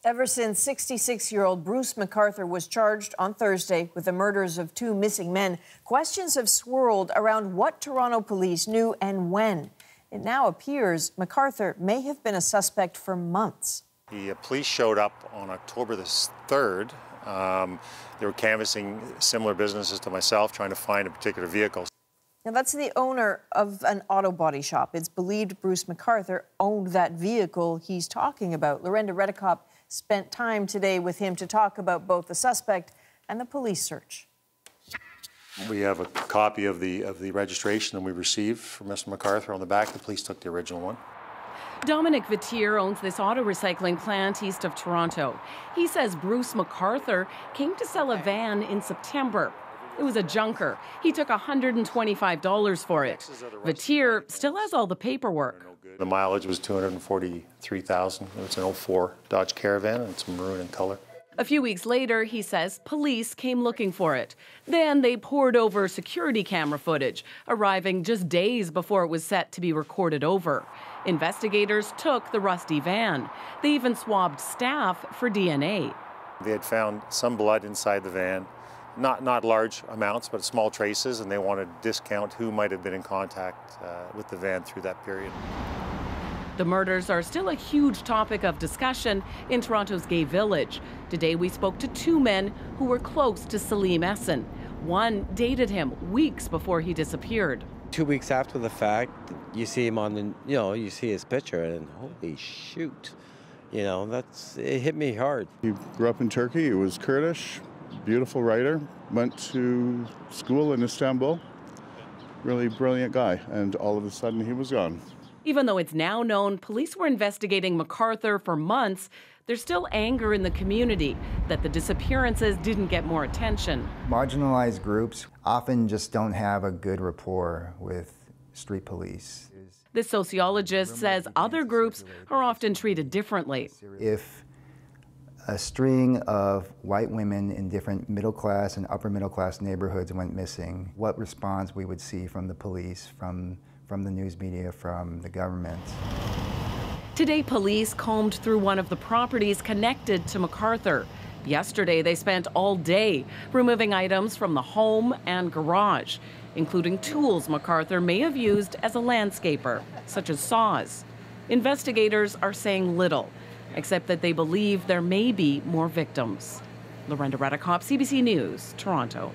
Ever since 66-year-old Bruce McArthur was charged on Thursday with the murders of two missing men, questions have swirled around what Toronto police knew and when. It now appears McArthur may have been a suspect for months. The police showed up on October the 3rd. They were canvassing similar businesses to myself, trying to find a particular vehicle. Now, that's the owner of an auto body shop. It's believed Bruce McArthur owned that vehicle he's talking about. Lorenda Redekop spent time today with him to talk about both the suspect and the police search. We have a copy of the registration that we received from Mr. McArthur on the back. The police took the original one. Dominic Vitier owns this auto recycling plant east of Toronto. He says Bruce McArthur came to sell a van in September. It was a junker. He took $125 for it. Vitier still has all the paperwork. The mileage was 243,000. It's an 04 Dodge Caravan, and it's maroon in color. A few weeks later, he says police came looking for it. Then they poured over security camera footage, arriving just days before it was set to be recorded over. Investigators took the rusty van. They even swabbed staff for DNA. They had found some blood inside the van. Not large amounts, but small traces, and they wanted to discount who might have been in contact with the van through that period. The murders are still a huge topic of discussion in Toronto's gay village. Today we spoke to two men who were close to Salim Essen. One dated him weeks before he disappeared. 2 weeks after the fact, you see him on the, you see his picture, and holy shoot, it hit me hard. He grew up in Turkey. He was Kurdish. Beautiful writer, went to school in Istanbul, really brilliant guy, and all of a sudden he was gone. Even though it's now known police were investigating McArthur for months, there's still anger in the community that the disappearances didn't get more attention. Marginalized groups often just don't have a good rapport with street police. This sociologist says other groups are often treated differently. If a string of white women in different middle class and upper middle class neighborhoods went missing, what response we would see from the police, from the news media, from the government. Today, police combed through one of the properties connected to McArthur. Yesterday, they spent all day removing items from the home and garage, including tools McArthur may have used as a landscaper, such as saws. Investigators are saying little, except that they believe there may be more victims. Lorenda Redekop, CBC News, Toronto.